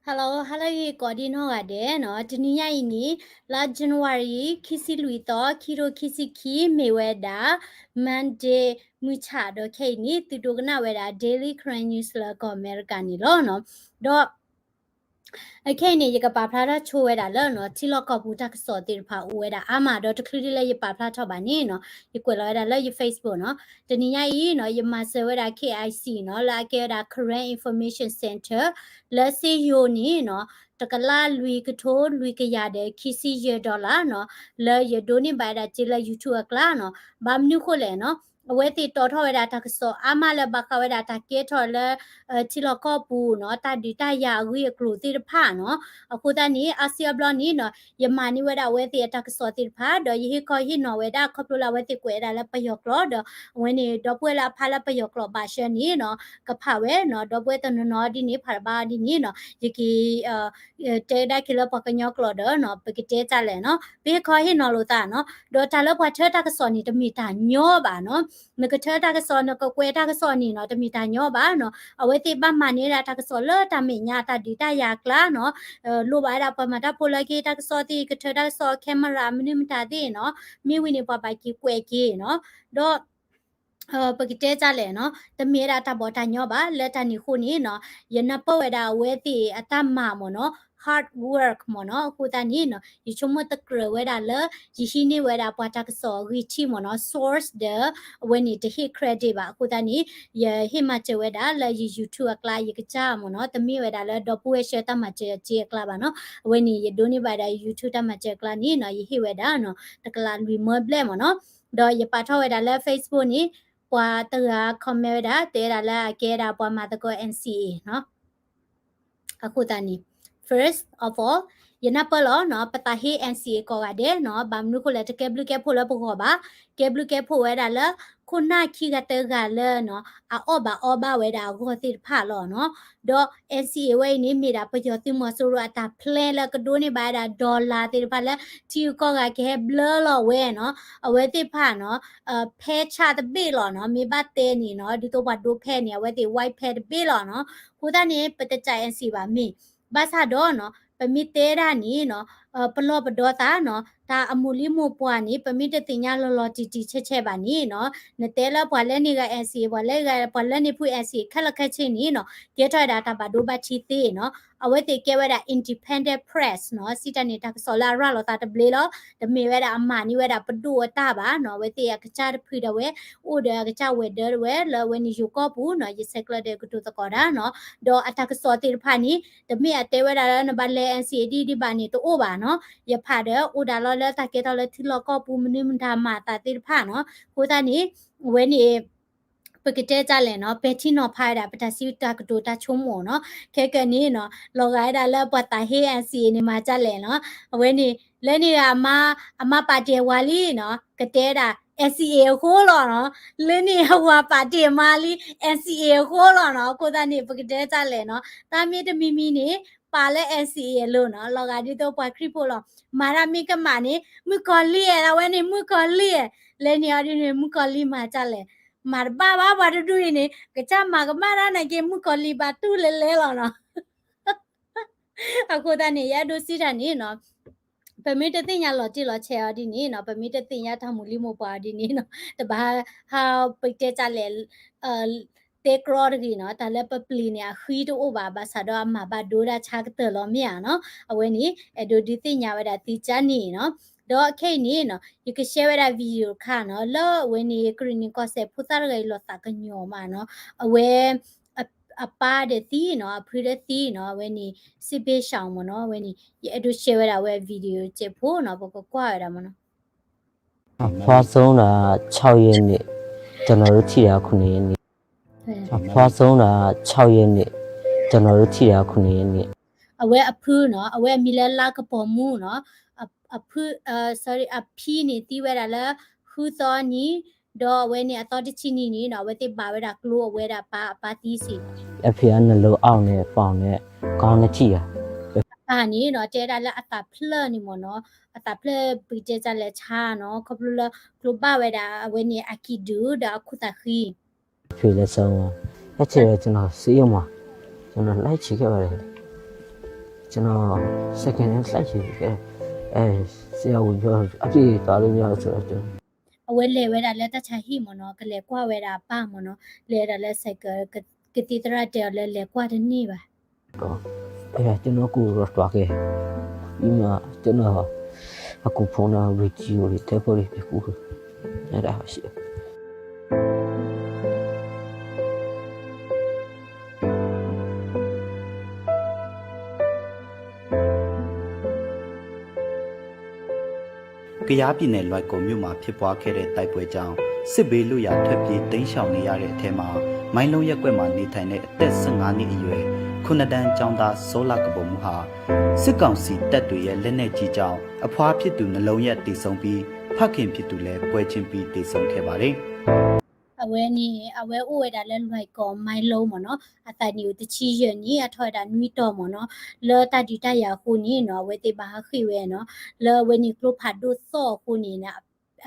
Hello, hello, ye kodi no ade no tiniya ini la January kisi lui to kiro kisi ki meweda Monday mucha do ke ni tudogna weda daily current news la ko America ni lo no do အခင်းနေရကပါဖလာချိုဝဲတာလောနော်တီလော့ကဘူတက်စော်တီဖာဝဲတာအမတော့တခရီးလေးရပါဖလာထောက်ပါနေနော်ဒီကွယ်လောရလဲရ Facebook နော်တနည်းရီနော်ရမဆဝဲတာ KIC နော်လာကဲတာ Current Information Center လက်စီယိုနီနော်တကလာလူကထိုးလူကရတဲ့ခီစီရဒေါ်လာနော်လဲရဒိုနေပိုင်တာဂျီလာ YouTube ကလာနော်ဘာမနုခိုလဲနော်အဝဲတီတော်ထော်ဝဲတာတက်စောအမလည်းဘခဝဲတာတကဲထော်လဲချီလော့ကပူနော်တဒီတရဝီကလူတီဖာနော်အခုတနီအာဆီယဘလနီနော်ယမနီဝဲတာဝဲတီတက်စောတီဖာတော့ယဟီခေါ်ဟီနော်ဝဲတာခပလိုလာဝဲတီကွဲတာလဲပယောကလောတော့ဝဲနေတော့ပွဲလာဖာလာပယောကလောပါရှနီနော်ကဖဝဲနော်တော့ပွဲတနော်ဒီနေဖာဘာဒီနီနော်ယကီတဲဒါကီလပကညောကလောတော့နော်ပကတဲကြလဲနော်ဘေခေါ်ဟီနော်လို့တာနော်တော့တာလဘွားထတက်စောနီတမီတာညောပါနော်နကထတာကစောနကကွဲတာကစောနီနော်တမီတာညောပါနော်အဝဲတိပမနေတာတာကစောလတာမညာတာဒီတာယာကလာနော်လိုပါတာပမတာပိုလကေတာကစောတိကထတာစောကင်မရာမနိမတာဒီနော်မိဝိနေပပိုက်ကြီးကွဲကြီးနော်တော့ပကတဲကြလဲနော်တမီရာတာဘောတာညောပါလက်တနီခုနီနော်ယနပဝဲတာဝဲတိအတမမနော် hard work မနော်ခုတနီနော်ယချုံမတကရဝဲတာလယရှိနေဝဲတာပွားတာကစောရီချီမနော် source the when it hit credit ပါခုတနီယဟိမချဝဲတာလယ YouTube ကလာယကကြမနော်တမီဝဲတာလတော့ပွေရှယ်တမချချေကလာပါနော် when it ဒိုနေပါတာ YouTube တမချကလာနီနော်ယဟိဝဲတာနော်တကလာလူမဘလဲမနော်တော့ယပါထောဝဲတာလ Facebook နီပွာတရာคอมเมนต์တာတဲတာလာကဲတာပွာမှာတကော NCA เนาะအခုတနီ first of all ယနပလောเนาะပတာဟေ NCA ကောရတယ်เนาะဘာမနုခလက်တကဲဘလူကဲဖိုလပခောပါကဲဘလူကဲဖိုဝဲတာလခုနာခိကတဲကလเนาะအော့ဘာဝဲတာကိုတိဖာလောเนาะတော့ NCA ဝဲနေမိတာပကျော်တိမဆိုရတာ plan လကဒိုနေပါတာဒေါ်လာတိဖာလတီကောကကဲဘလလောဝဲเนาะအဝဲတိဖာเนาะဖဲချတဲ့ဘေလောเนาะမိဘတဲနေเนาะဒီတော့ဘာဒိုဖဲနေဝဲတိ white ဖဲတဲ့ဘေလောเนาะခုတနေပတကြ NCA ပါမိဘာသာတော့เนาะပမိတဲတာနီเนาะပလော့ပဒေါ်တာเนาะဒါအမူလီမိုပွားနီပမိတတင်ညာလော်တီချက်ပါနီเนาะနတဲလပွာလဲနေက NCA ပွာလဲကပွာလဲနေဖူ NCA ခက်လက်ခက်ချင်းနီเนาะကဲထွားတာတာဘာဒိုဘချီသေးเนาะအဝဲတေကဲဝဲတာ independent press เนาะစီတနေတာဆောလာရလောတာတဘလေလောတမေဝဲတာအမနီဝဲတာပဒူဝတာပါเนาะဝဲတေကချာတဖီတဝဲအိုဒကချဝဲဒဝဲလဝဲနီယူကောပူเนาะယစက်ကလတဲ့ကတူတကောတာเนาะဒေါ်အတက်ဆောတေဖာနီတမေအတဲဝဲတာနဘလဲ NCA ဒီပါနီတိုဘာเนาะยพาเดออุดาลอเลตะเกตอเลทิลอก็ปูมนิมดามาตาติพาเนาะโคตานี่เวนี่ปกติจาเลยเนาะเปที่นอพายดาปตาซิตากโดตาชุมโมเนาะแค่กันนี่เนาะลอกไอ้ดาเลปตาเฮอันซีนี่มาจาเลยเนาะเวนี่เลนี่อามาปาเจวาลีเนาะกะเตดา NCA โคลอเนาะเลนี่ฮวาปาเจมาลี NCA โคลอเนาะโคตานี่ปกติจาเลยเนาะตามีตมีนี่ပါလဲ NCA လို့နော်လောကဒီတော့ပွားခရစ်ဖို့လောမာရမီကမာနေမူကောလီရဝဲနေမူကောလီလဲနေရဒီနေမူကောလီမှာကြလဲမာဘာဘာတူရနေကချမာကမာရနိုင်ကမူကောလီပါတူလဲလောနော်အခုတနေရဒိုစီတာနေနော်ပမီတတင်ရလော်တီလော်ချေအဒီနေနော်ပမီတတင်ရထမူလီမိုပွားဒီနေနော်တဘာဟာပိတ်တဲ့ကြလဲတေကရော်ဒီနော်တလည်းပပလီနေခီတိုအိုဘာဘာဆာတော့မှာဘာဒိုရာချာကတလောမြာနော်အဝဲနီအဒိုဒီတင်ညာဝဒတီချာနီနော်တော့ခိနေနော် you can share that video ခါနော်လောဝဲနီကရီနီကော့ဆက်ဖူတာရေလောတာကညောမနော်အဝဲအပါတဲ့တီနော်အဖရီတဲ့တီနော်ဝဲနီစစ်ပေးရှောင်းမနော်ဝဲနီအဒို share ရဝဲ video ချက်ဖို့နော်ပကကွာရတာမနော်ဖွာဆုံးတာ6ရက်နေ့ကျွန်တော်တို့ထိတာ9ရက်နေ့ဖွာဆုံးတာ6ရက်နေ့ကျွန်တော်တို့ထိတာ9ရက်နေ့အဝဲအဖူးနော်အဝဲမီလလာကပေါ်မှုနော်အဖူးsorry အဖီနေတီးဝဲတာလဲခူသောနီတော့ဝဲနေအတော်တချီနီနီနော်ဝဲတိပါဝဲတာကလိုဝဲတာပါတီးစီအဖေကနှလုံးအောက်နဲ့ပေါင်နဲ့ကောင်းနဲ့ထိတာအာနီနော်တဲတာလဲအတာဖလနီမနော်အတာဖလပီတဲကြလဲချာနော်ခပလကလိုပါဝဲတာဝဲနေအကီဒူဒါခုတခီဖေလည်းဆုံးအဲ့ချေကျွန်တော်စီးရမှာကျွန်တော်လိုက်ချခဲ့ပါတယ် ကျွန်တော် second hand လိုက်ချင်ခဲ့ဆရာကိုပြောအပြည့်သွားလို့ရဆိုတော့ အဝဲလေဝဲတာလက်တချာဟိမနော်ကလေကွာဝဲတာပါမနော်လေတာလက်ဆိုင်ကတိတရတဲ့လေကွာတဲ့နေပါ တော့အဲ့ဒါကျွန်တော်ကိုတော့တွားခဲ့ဒီမှာကျွန်တော်အခုဖုန်းနာဝီဂျီယိုတွေတက်ပေါ်တွေပြကူအဲ့ဒါရှိ ကရားပြည်နယ်လွိုက်ကုံမြို့မှာဖြစ်ပွားခဲ့တဲ့တိုက်ပွဲကြောင့်စစ်ဘေးလူရာထွက်ပြေးတိမ်းရှောင်နေရတဲ့အထက်မှာမိုင်းလုံးရက်ကွက်မှာနေထိုင်တဲ့အသက်15နှစ်အရွယ်ခုနှစ်တန်းကျောင်းသားစောလကပုံမှုဟာစစ်ကောင်စီတပ်တွေရဲ့လက်နက်ကြီးကြောင့်အဖွားဖြစ်သူနှလုံးရက်တိဆုံပြီးဖခင်ဖြစ်သူလည်းပွဲချင်းပြီးတိဆုံခဲ့ပါတယ် အဝဲနေအဝဲဥဝဲတာလဲလွိုက်ကောမိုင်းလုံးမနော်အတနီကိုတချီရနီအထွတ်တာနွီတော့မနော်လောတတီတရခုနီနော်ဝဲတေပါခိဝဲနော်လောဝဲနီကလုဖတ်ဒုစောခုနီနာ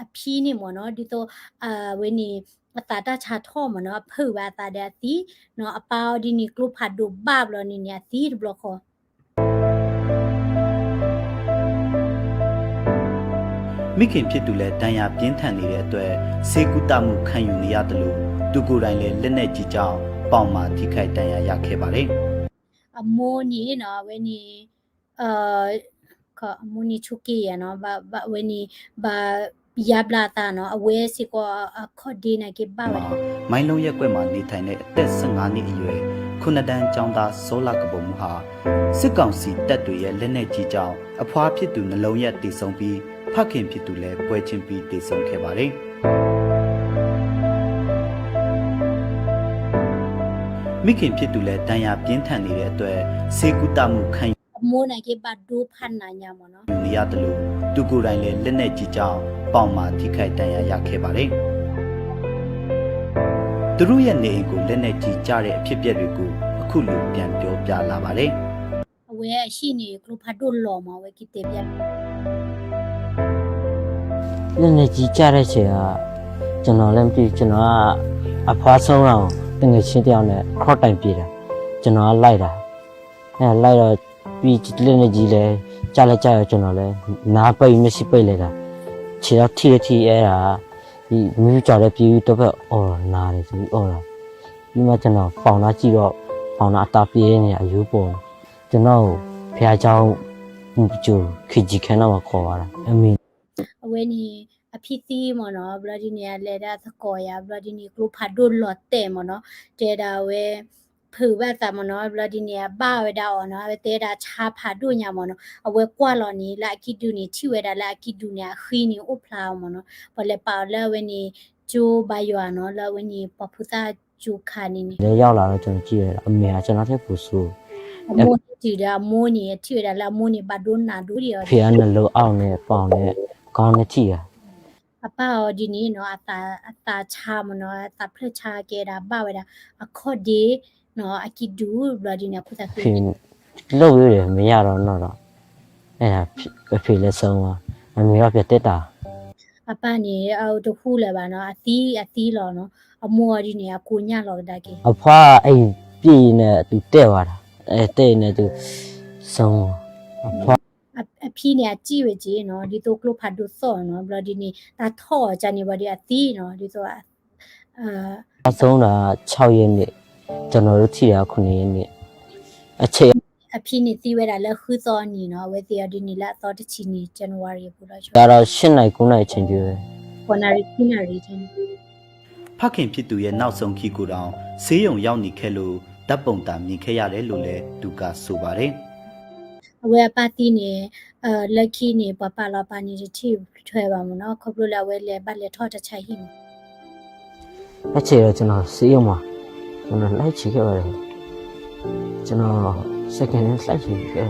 အဖီးနေမနော်ဒီတော့ဝဲနီအတာတချာထောမနော်ဖူပါတာတဲ့တီနော်အပေါဒီနီကလုဖတ်ဒုဘဘလနီနီတီဘလခော မိခင်ဖြစ်သူလည်းတန်ရာပြင်းထန်နေတဲ့အတွက်စေကူတမှုခံယူနေရတယ်လို့သူကိုယ်တိုင်လည်းလက်နက်ကြီးကြောင့်ပေါင်မှာထိခိုက်တန်ရာရခဲ့ပါတယ် အမိုးနီနော်ဝဲနီအမိုးနီချုကေရနော်ဘာဝဲနီဘာယဘလာတာနော်အဝဲစီကောခေါ်ဒီနာကေဘာဝဲ မိုင်းလုံးရက်ကွက်မှာနေထိုင်တဲ့အသက်15နှစ်အရွယ်ခုနှစ်တန်းကျောင်းသားစောလကပုံမှုဟာစစ်ကောင်စီတပ်တွေရဲ့လက်နက်ကြီးကြောင့်အဖွားဖြစ်သူနှလုံးရက်တိဆုံပြီးဖခင်ဖြစ်သူလည်းပွဲချင်းပြီးတိဆုံခဲ့ပါတယ်မိခင်ဖြစ်သူလည်းတန်ရာပြင်းထန်နေတဲ့အတွက်စေကူတမှုခံ အမိုးနာကေဘာဒူဖန်နာညာမနော် ယူနေရတယ်လို့သူကိုယ်တိုင်လည်းလက်နက်ကြီးကြောင့်ပေါင်မှာထိခိုက်တန်ရာရခဲ့ပါတယ်သူတို့ရဲ့နေအိမ်ကိုလက်နက်ကြီးကြားတဲ့အဖြစ်အပျက်တွေကိုအခုလိုပြန်ပြောပြလာပါတယ် အဝဲရှိနေကလုဖတ်ဒုလောမဝဲကိတေပြ လက်နေကြီးကြတဲ့ချိန်ကကျွန်တော်လည်းမသိကျွန်တော်ကအဖွားဆုံးအောင်တငယ်ချင်းတယောက်နဲ့ခေါ်တိုင်ပြေးတာကျွန်တော်ကလိုက်တာလိုက်တော့ပြီးလက်နေကြီးလဲကြားလဲကြားရကျွန်တော်လဲနားပိတ်မရှိပိတ်လိုက်တာခြေတော့ထိအဲ့ဒါဒီမျိုးကြော်တဲ့ပြေးတော့ပဲအော်နာတယ်ဆိုပြီးအော်တာပြီးမှကျွန်တော်ပေါင်လာကြည့်တော့ပေါင်လာအတာပြေးနေအယူပေါ်ကျွန်တော်ဖះเจ้าကျူခကြီးခန်းတော့ခေါ်လာတာအမင်း အဝဲနီအဖြစ်သီးမနော်ဘလဒီနီလေဒါသကောရဘလဒီနီကလုဖတ်ဒုလောတဲမနော်တဲတာဝဲဖူဘတ်တာမနော်ဘလဒီနီဘာဝဲတာအော်နော်တဲတာချာဖာဒုညာမနော်အဝဲကွာလော်နီလာကီဒူနီချီဝဲတာလာကီဒူနီခီနီဥဖလာမနော်ဘလေပါလာဝဲနီဂျိုဘယွာနော်လာဝဲနီပပူတာဂျိုခါနီနီ လေရောက်လာတော့ကျွန်တော်ကြည့်ရတာအမေကကျွန်တော်ထက်ပူဆိုး အမိုးတီတာမိုးနီချီဝဲတာလာမိုးနီဘာဒုနာဒူရီယော ဖေကနှလုံးအောက်နဲ့ပေါင်နဲ့ခေါင်းနဲ့ကြည့်ရ အပါအော်ဒီနီနော်အတာချာမနော်အတာဖလက်ချာကေတာဘာဝဲတာအခေါ်ဒီနော်အကီဒူဘလဒီနီဖူတာ ဖေလှုပ်ရတယ်မရတော့အဲ့ဒါဖေလည်းဆုံးသွားအမေကပြတက်တာ အပနေအော်တခုလည်းပါနော်အသီးလော်နော်အမော်ဒီနေကကိုညလော်တကေ အဖွားအဲ့ပြည်နဲ့သူတဲ့သွားတာတဲ့နဲ့သူဆုံးအဖွား အဖီးနေကြည့်ဝကြည့်နော်ဒီတော့ကလုဖတ်ဒုဆောနော်ဘလဒီနီတာထောဂျန်နေပါဒီအသီးနော်ဒီတော့ဆုံးတာ6ရက်နေ့ကျွန်တော်တို့ထိတာ9ရက်နေ့အချိန် အဖီးနေသီးဝဲတာလဲခူးစောနီနော်ဝဲတီဒီနီလာသောတချီနီဇန်နဝါရီပူလာချော ဒါတော့8နိုင်9နိုင်ချိန်ပြည့် ပေါ်နာရီခိနာရီချင်း ဖခင်ဖြစ်သူရဲ့နောက်ဆုံးခီကိုတောင်ဆေးရုံရောက်နေခဲ့လို့တပ်ပုံတာမြင်ခဲ့ရတယ်လို့လည်းသူကဆိုပါတယ် အဝဲပါတီနေလက်ခီနေပပလာပါနေတီထွဲပါမနော်ခပလိုလာဝဲလေပတ်လေထောတချိုင်ဟိမ အချိန်တော့ကျွန်တော်စေးရုံမှာကျွန်တော်လိုက်ချခဲ့ပါတယ်ကျွန်တော် second hand လိုက်ချခဲ့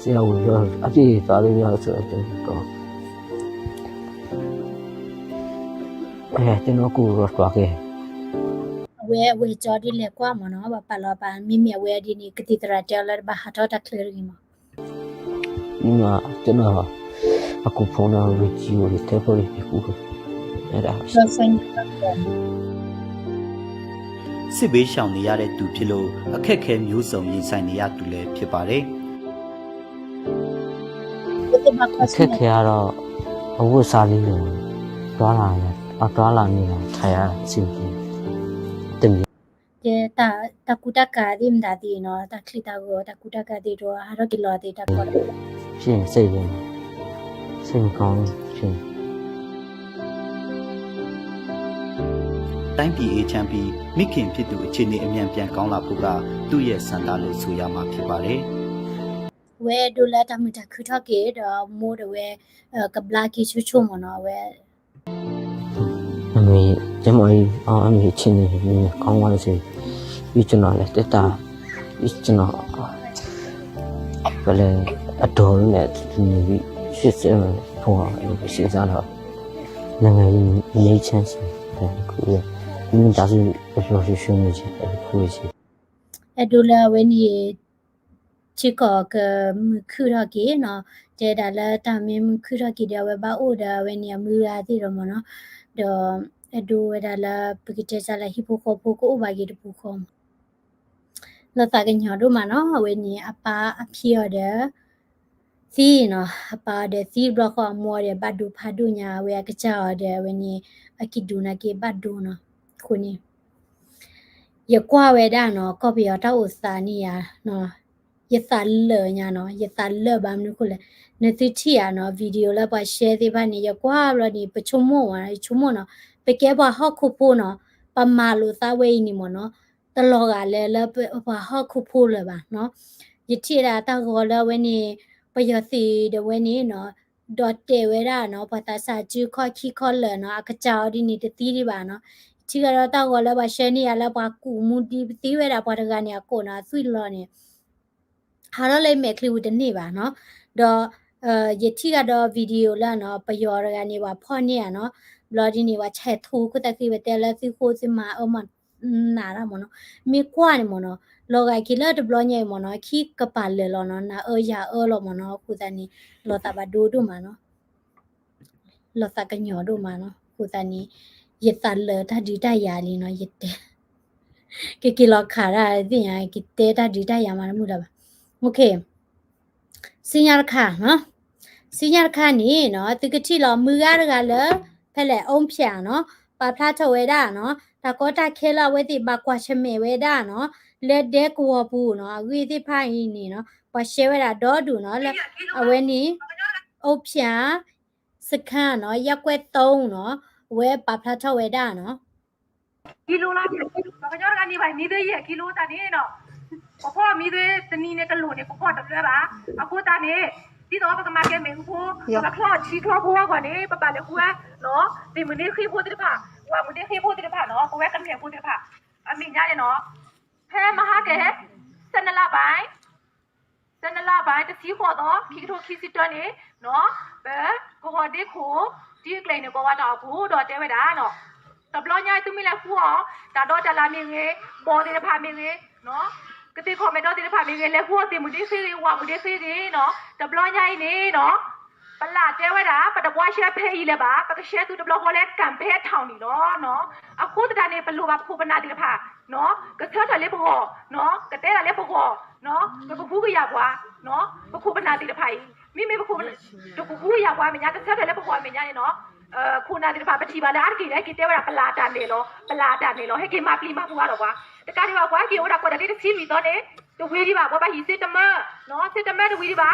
ဆရာကိုပြောအပြည့်သွားလို့ရဆိုတော့ကျွန်တော်ကျွန်တော်ကိုရောတွားခဲ့ ဝဲဂျော်ဒီလေကွာမနော်ပပလာပါမိမြဝဲဒီနီကတိတရာတဲလာဘာဟာတော့တကလရီမ ဒီမှာကျွန်တော်အခုဖုန်းနာဝီဂျီယိုတွေတက်ပေါ်တွေပြကူအဲ့ဒါ ဆောဆိုင် စစ်ဘေးရှောင်နေရတဲ့သူဖြစ်လို့အခက်အခဲမျိုးစုံရင်ဆိုင်နေရသူလည်းဖြစ်ပါတယ် te ba အခက်ခဲကတော့အဝတ်စားလေးတွေတွားလာတယ်တွားလာနေတာထိုင်ရအစီအစဉ်တင်ပြီး je ta kutaka dim da di no ta klita go ta kutaka di ro haro kilo di ta ko ဖြစ်ရင်စိတ်ရင်စိတ်မကောင်းဖြစ် တိုင်းပြည်အေးချမ်းပြီးမိခင်ဖြစ်သူအခြေအနေအမြန်ပြန်ကောင်းလာဖို့ကသူ့ရဲ့စံတာလို့ဆိုရမှာဖြစ်ပါတယ် we do la ta muta khuta ke do mo de we kabla ki chu chu mo no we အမေကျမကြီးအမေချင်းနေကောင်းသွားလို့ဆိုပြီးကျွန်တော်လည်းတက်တာပြီးကျွန်တော်ဘယ်လဲအတော်နဲ့ဒီပြီးရှစ်စဲဖို့အောင်ရှင်းစားတော့နိုင်ငံရေးနေချမ်းစီတယ်ခုရဒီနေ့ဒါဆိုပြောရှင်းနေချင်တယ်ခုရှိ e do la we ni chi ko ke khuta ke no je da la ta me khuta ke de we ba o da we ni mu ya ti ro mo no do e do we da la pikite sa la hipo ko ko ba ke de pu ko lo ta ke nya do ma no we ni apa aphi de si no apa de si blo ko mo de ba do pha do nya we ka cha de we ni akidu na ke ba do no ko ni ye kwa we da no ko bi ta o sa ni ya no ye sa le nya no ye sa le ba mu ko le ne ti thi ya no video la ba share de ba ni ye kwa lo ni pa chu mo wa chu mo no pe ke ba ha khu po no pa ma lo sa we ni mo no ta lo ga le la ba ha khu po le ba no ye thi da ta go la we ni pa yo si de we ni no dot te we da no pa ta sa ju kho khi kho le no a ka cha di ni ti di ba no ချီကတော့တောက်ကောလည်းပါရှယ်နေရလည်းပါကူမူတီတီးဝဲတာပေါ်တကနေကိုနာဆွီလောနေဟာတော့လိမ့်မယ်ကလီဝတနေပါနော်တော့ယတိကတော့ဗီဒီယိုလာနော်ပယောရကနေပါဖော်နေရနော်ဘလော်ဒီနေပါချက်ထူကတတိဝတဲလက်စီခိုစမအမနာရမနော်မေကွာနေမနော်လောကကီလာဒဘလောညေမနော်ခီကပါလေလောနော်နာရလောမနော်ခုတနီလောတာပါဒိုဒိုမနော်လောတာကညောဒိုမနော်ခုတနီ ye ta le ta di ta ya li no ye te ke lo kha ra ti ya ke te ta di ta ya ma mu da ba okay sin ya kha no sin ya kha ni no ti ke thi lo mu ga ga le phe le ong phya no pa phla tho we da no ta ko ta khe la we ti ba kwa che me we da no le de ko bu no wi ti pha yi ni no pa she we da do du no le a we ni ong phya စခန်းเนาะရက်ကွက်3เนาะဝဲပါဖလာထောက်ဝဲတာเนาะ ကီလိုလားဘာကြောကနေပါမိသေးရဲ့ကီလိုတာနေနော်ပဖောမိသေးတနီနဲ့တလို့နေပဖောတပြဲပါအခုတာနေဒီတော့ပကမာကဲမင်းဖို့ပကလောချီထောဘောကွာနေပပလေကွာနော်ဒီမနေခိဖို့တိဖာဝါမနေခိဖို့တိဖာနော်ကိုဝဲကန်ခဲဖို့တိဖာအမင်းညာနေနော်ဖဲမဟာကဲစနလာပိုင်းစနလာပိုင်းတစီခေါ်တော့ခီထိုခီစစ်တော်နေနော်ဘဲကိုဟောဒီခိုဒီကလေးနေကောတော့ဘူးတော့တဲဝဲတာနော် တဘလညိုင်သူမီလာဖူဟောတာတော့တလာမင်းကြီးပေါ်တဲ့ဖာမင်းကြီးနော်ကတိခေါ်မယ်တော့တဲ့ဖာမင်းကြီးလက်ဖူတင်မှုဒီစီဝါမှုဒီစီကြီးနော်တဘလညိုင်နေနော်ပလာတဲဝဲတာပတပွားရှက်ဖဲကြီးလဲပါပကရှက်သူတဘလခေါ်လဲကံဖဲထောင်နေနော်အခုတကနေဘလူပါဖူပနာတဲ့ဖာနော်ကချောတယ်လေဘောနော်ကတဲတယ်လေဘောနော်ကဖူးကရကွာနော်ပခုပနာတဲ့ဖာမိမိပခုတခုရကွာမညာကချောတယ်လေဘောမညာနေနော် ခုနာဒီပါပတိပါလာကိလေကိတဲဝရပလာတာနေလောဟဲ့ကိမပလီမပူရတော့ကွာတကားဒီပါကွာကိဝရကွာတဲ့စီမီတော့နေတဝေးဒီပါဘာဟီစစ်တမနော်စစ်တမတဝေးဒီပါ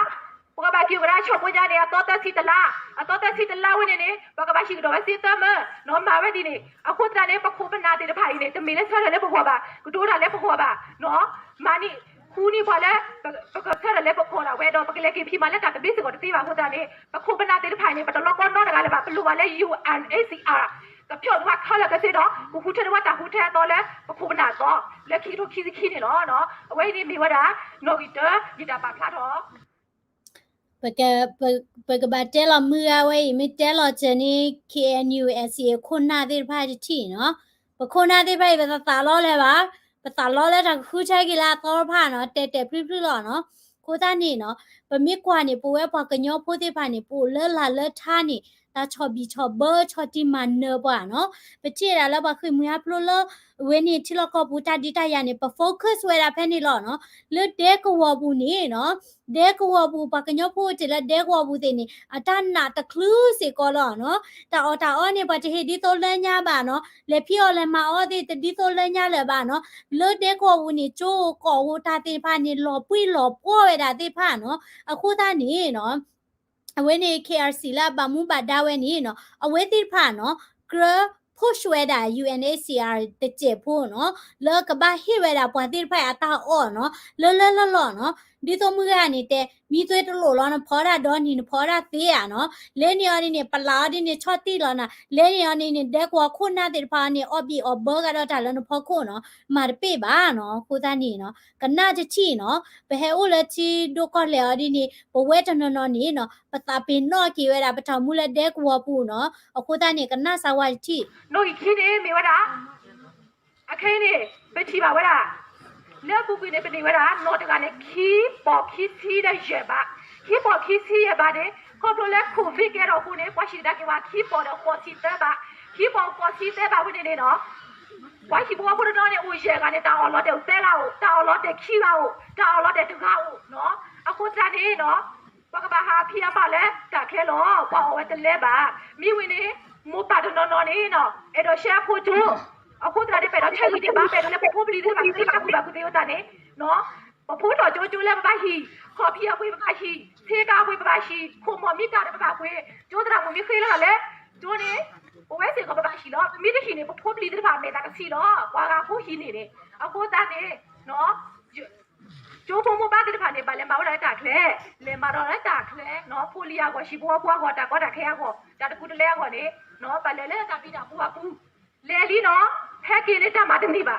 ဘာဘာကိဝရချောပွကြနေအတော်တစီတလာဝနေနေဘာဘာရှိတော့စစ်တမနော်မာဝဲဒီနေအခုတနေပခုပနာတဲ့ဖိုင်နေတမီလဲဆော်တယ်ပခုပါကတိုးတာလဲပခုပါနော်မာနီ ခုနီပါလဲပကဆက်လဲပခေါ်တာဝဲတော့ပကလေကိဖီမလဲကတပိစကိုတတိပါဟိုတာနေပခုပနာတဲ့ဖိုင်နေပတလောကောနော်တကလည်းပါဘလူပါလဲ UNHCR ကပြောတော့ခါလကစေတော့ခုထတော့တာခုထဲတော့လဲပခုပနာတော့လက်ခီတို့ခီစီခီနေလို့နော်အဝဲနေမိဝတာနော်ဂီတာဂီတာပါဖလာတော့ ပကဘာတဲလမူအဝဲမတဲလချနီ KNUSA ခုနာတဲ့ဖာတီနော်ပခုနာတဲ့ဖိုင်ပဲသာလောလဲပါ ပတလောလဲတခုချိုက်ကလာတော့ဖာနော်တဲတဲပြပြလောနော်ကိုသားနေနော်ပမစ်ကွာနေပိုဝဲပွားကညောဖိုးတဲ့ဖာနေပိုလဲလာလဲထားနေ ตาชอบบีชอบเบอร์ชอบที่มันเนอบ่าเนาะไปเจอแล้วบ่คือมือฮับโลเลเวนี่ที่เราก็บูตาดิตายานี่ปะโฟกัสเวลาแพนี่หรอเนาะเลเด็กวัวบูนี่เนาะเด็กวัวบูปากญอพูดจิละเด็กวัวบูเตนี่อาตานาตะคลูสิก็หรอเนาะตาอ้อนี่บ่จะเฮดิโตเลญาบ่าเนาะเลพี่อเลมาอ้อดิตดิโตเลญาเลยบ่าเนาะเลเด็กวัวบูนี่โจก็วูตาติพานี่หลอปุ้ยหลอป้อเวดาติพาเนาะအခုသားနေနော်အဝဲနေ KRC လာဘာမှုဘာဒါဝဲနေနော်အဝဲတိဖာနော်ဂရဖို့ရွှဲတာ UNHCR တကျဖို့နော်လောကဘာဟိဝဲတာပွားတိဖာအတာအော်နော်လောနော်ဒီတော့မှုရနေတဲ့မိသွေးတလို့လောနော်ဖော်တာတော့နေဖော်တာသေးရနော်လဲနေရနေပလာဒီနေချော့တိလောနာလဲနေရနေဒက်ကွာခုနာတိဖာနေအော်ဘီအော်ဘောကတော့တာလောနော်ဖော်ခုနော်မာပေပါနော်ခုသားနေနော်ကနာချချီနော်ဘဟဲအိုလက်ချီဒိုကောလေအဒီနေဘဝဲတနော်နေနော်ပတာပင်နော်ကီဝဲတာပထမူလက်ဒက်ကွာပူနော်အခုသားနေကနာစာဝါချီ နို့ခင်းနေမေဝတာအခင်းနေပဲချီပါဝဲတာလက်ပူပြနေပနေဝဲတာနော်တကနေခီးပေါ်ခီးစီးတဲ့ရပါခီးပေါ်ခီးစီးရပါတယ်ခေါပလိုလက်ကိုဗစ်ကဲတော့ကိုနေပွားရှိတာကခီးပေါ်တော့ကိုစီတဲ့ပါခီးပေါ်ကိုစီတဲ့ပါဝင်နေနော်ဝိုင်းချီဘောဘုရတော်နဲ့ဦးရဲကနေတာအော်လော့တဲ့တဲလာကိုတာအော်လော့တဲ့ခီးပါကိုတာအော်လော့တဲ့တကားကိုနော်အခုတန်းနေနော်ဘကဘာဟာဖီရပါလဲတခဲလို့ပေါ်ဝဲတလဲပါမိဝင်နေမို့ပါတော့နော်နေနော်အဲ့တော့ရှက်ဖို့ကျိုးအခုတည်းပဲတော့ချက်ပြီးတယ်ပါပဲလည်းပို့ပလီတဲ့ပါသိချကူပါကူတဲ့တာနေနော်ပဖို့တော့ကျိုးကျိုးလည်းမပါရှိခေါ်ပြပွေးမပါရှိသေးကားပွေးမပါရှိခုမမိတာလည်းမပါပွေးကျိုးတာကိုမိခေးလာလေကျိုးနေဝဲစီကမပါရှိတော့မိတရှိနေပဖို့ပလီတဲ့ပါမေတာကစီတော့ကွာကဖို့ရှိနေတယ်အခုတည်းနေနော်ကျိုးဖုံမပါတဲ့ပါနေပါလေမဟုတ်တာခလဲလေမတော့တာခလဲနော်ဖိုလီယာကိုရှိဘောပွားကိုတာကောတာခဲကိုတာတကူတလဲကိုနေနော်ပါလေလေတာပြီးတာပူပါပူလေလီနော်ဟက်ကင်းနဲ့တမတနေပါ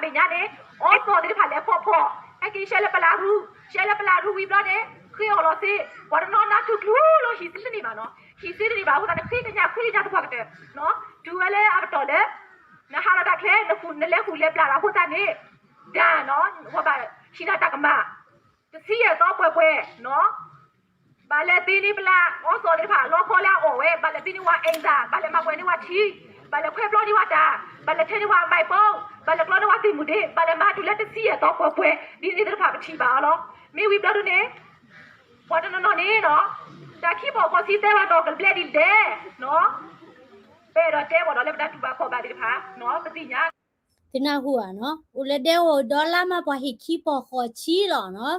မညာနေအော်ပေါ်တဲ့ဖာလေဖော့ဟက်ကင်းရှဲလပလာရူဝီဘလာတဲ့ခေော်လို့စီဘာနော်နာတူကလူလို့ရှိစနေပါနော်ရှိစနေပါဟိုတာခေကညာတော့ဖတ်တယ်နော်ဒူဝဲလေအတော်လေနဟာရတာခဲနခုနလေခုလေပလာဟိုတာနေဒါနော်ဟောပါရှိတာတကမတစီရတော့ပွဲနော်ဘာလဲတင်းနေပလာအော်စော်တဲ့ဖာလောခေါ်လာအော်ဝဲဘာလဲတင်းနေဝအိမ်သာဘာလဲမပွဲနေဝချီဘာလဲခွဲပလို့နေဝတာဘာလဲထဲနေဝမိုက်ပုံဘာလဲကလောနေဝတိမှုတဲ့ဘာလဲမတူလက်တစီရတော့ပွဲဒီနေတဲ့ဖာပတိပါလောမေဝီဘလတ်နေဘာတနော်နေနော်တာခိဘောကိုစီတဲ့တော့ကပလက်ဒီတဲ့နော်ပဲတော့တဲဘောတော့လည်းတတူပါခေါ်ပါဒီဖာနော်ပတိညာဒီနာဟူอ่ะเนาะโอเลเดโอดอลลาร์มาบ่ฮิคีปอขอชีหรอเนาะ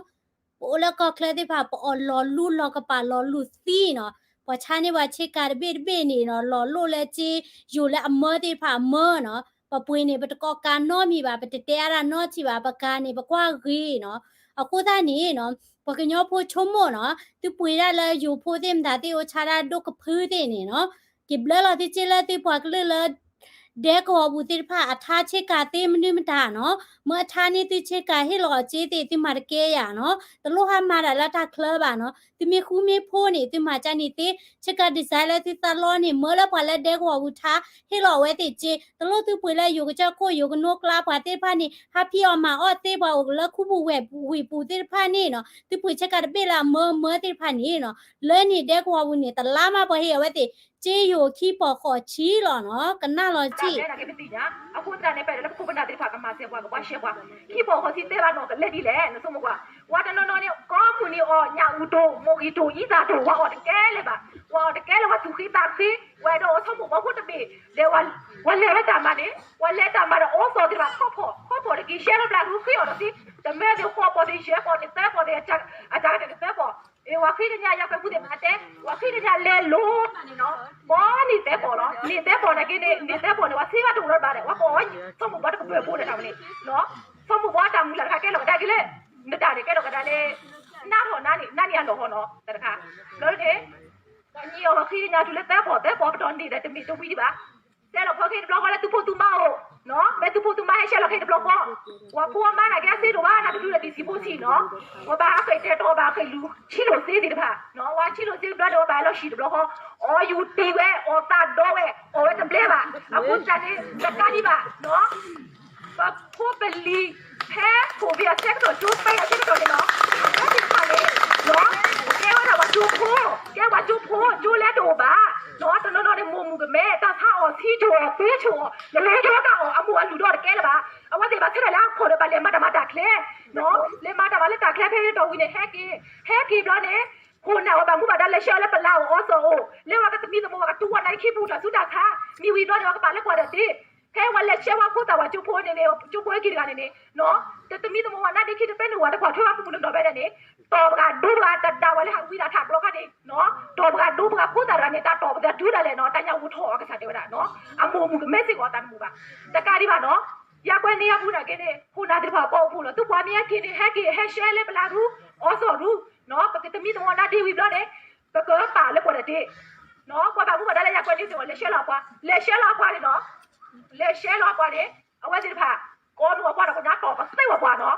โอเลก็เคลติพาปอลอลูลอกะปาลอลูซีเนาะพอชานี่ว่าเชกาเบนี่เนาะลอลูเลจีอยู่และอเมอติพาเมอเนาะปะปุยนี่ปะตะกอการนอมีบาปะเตเตอาราเนาะจิบาปะกานี่ปะกว่ากีเนาะအခုသားနေနော်ပကညောဖို့ချုံမောနော်သူပွေရလဲယူဖို့တင်တာတေကိုချာတာဒုကဖူးတဲ့နေနော်ကိဘလလာတိချလာတိပွားကလလเด็กว่าบุตรพาอาทาเชกาเตมนิมตาเนาะเมื่อทานี่ติเชกาให้หล่อเจติติมาเกยเนาะตะโลหามาดาละตาคลบาเนาะติมีคูมีโพนี่ติมาจานี่ติเชกาดีไซน์ละติตาลอนี่เมื่อละพอละเด็กว่าบุทาให้หล่อไว้ติเจตะโลติปุยละอยู่กับเจ้าโคอยู่กับนกลาพาติพานี่หาพี่ออกมาอ้อติบ่ละคูบุแหวหุยปูติพานี่เนาะติปุยเชกาเบละเมื่อติพานี่เนาะเลนี่เด็กว่าบุนี่ตะลามาบ่เฮไว้ติเจอยู่ขี้ปอขอชี้หรอเนาะกันหน้าลอจี้အခုတန်းနေပဲလည်းခုပနာတိဖာကမဆေဘွားကဘာရှေဘွားခိဘောခစီတဲလာတော့လက်ဒီလေနစုမကွာဝါတနော်နော်နေကောမူနီအောညာဦးတိုမိုဂီတိုဤတာတိုဝါအော်တကဲလေပါဝါတကဲလေဝါသူခိတာခိဝဲတော့ဆမှုဘခုတပေလေဝါလေရတာမနေဝါလေတာမတော့အော်စောဒီပါခေါ်တကီရှဲလဘလာရူခိအော်စီတမဲဒီခေါ်ပေါ်ဒီရှဲပေါ်နေတဲ့ပေါ်တဲ့အကြတဲ့တဲ့ပေါ်ဝါခိတညာရောက်ဘူးတဲ့မတဲ့ဝါခိတညာလေလို့မနေနော်ဘောနေတဲ့ပေါ်နော်နေတဲ့ပေါ်နဲ့ကိနေတဲ့ပေါ်နဲ့ဝါစီကတူရပါတယ်ဝါပေါ်ဆမှုဘာတကပြေပို့နေတာမနေနော်ဆမှုဘာတမူလာခါကဲလို့ဒါကိလေမတာတယ်ကဲလို့ကဒါလေနာတော့နာနေရတော့ဟောနော်တခါလို့တဲ့ညီရောခိတညာတူလက်တဲ့ပေါ်တော့နေတဲ့တမီတူပြီးဒီပါတဲလို့ခေါ်ခိတဘလောကလည်းသူဖို့သူမအောင်နော်ဘယ်သူဖို့သူမဟဲ့ရှက်လို့ခိတဘလောကဝါပေါ်မနာကဲစီတော့နာတူလက်ဒီစီဖို့စီနော်ဝါဘာခိတတော့ဘာခိလူချီလို့စီဒီတဖာနော်ဝါချီလို့စီဘလောဘာလို့ရှိတယ်ဘလောကအော်ယူတီဝဲအော်တာတော့ဝဲအော်ဝဲတပလေပါအခုတည်းကကာဒီပါနော်ဘာဖို့ပလီဖဲဖို့ပြဆက်တော့ကျိုးပဲအစ်တော့နော်အဲ့ဒီပါလေနော်ကဲဝါကျိုးဖို့ကျိုးလဲတော့ပါနော် မဲတာထားအောင်စီချိုပေးချိုလေကြောကတော့အမူအလူတော့ကဲလာပါအဝတ်တွေပါထက်လာခေါ်တော့ပါလေမတမတာကလေနော်လေမတမလည်းတာကလေဖေးတော့ဝင်နေဟက်ကီဘလာနေခုနကဘာမှုပါဒါလက်ရှော်လည်းပလာအောဆိုလေဝကတမီတော့ကတူဝနိုင်ခိဘူးတာစုတာခါမိဝီတော့ကပါလေကွာတဲ့ခဲဝလက်ရှော်ကိုတာဝကျဖိုးနေနေကျဖိုးကြီးကနေနေနော်တမီတော့နာဒီခိတပဲနေဝါတော့ထွားမှုလို့တော့ပဲနေတော်ကဒူကတတဝလေဟာဝီတာထားဘလော့ကနေနော်တော်ကဒူကကိုတာရနေတာတော်ကဒူတယ်လေနော်တညာဝထောကစားတယ်ဝဒါနော်အမိုးမှုမဲစစ်ကောတန်မှုပါတကားဒီပါနော်ရကွနေရဘူးနာကဲနေခုနာဒီပါပေါ့ဘူးလို့သူပွားမြဲကင်းနေဟက်ရှဲလေပလာဘူးအော်ဆိုဘူးနော်ပကတမီတော့နာဒီဝီဘလော့နေပကပါလေပေါ်တဲ့နော်ကွာပါဘူးဒါလည်းရကွနေဆိုလက်ရှဲလောက်ကွာလက်ရှဲလောက်ကွာလေနော်လက်ရှဲလောက်ကွာလေအဝဲစစ်ဖာကောတော့ကွာတော့နာတော့ပစိတ်ကွာနော်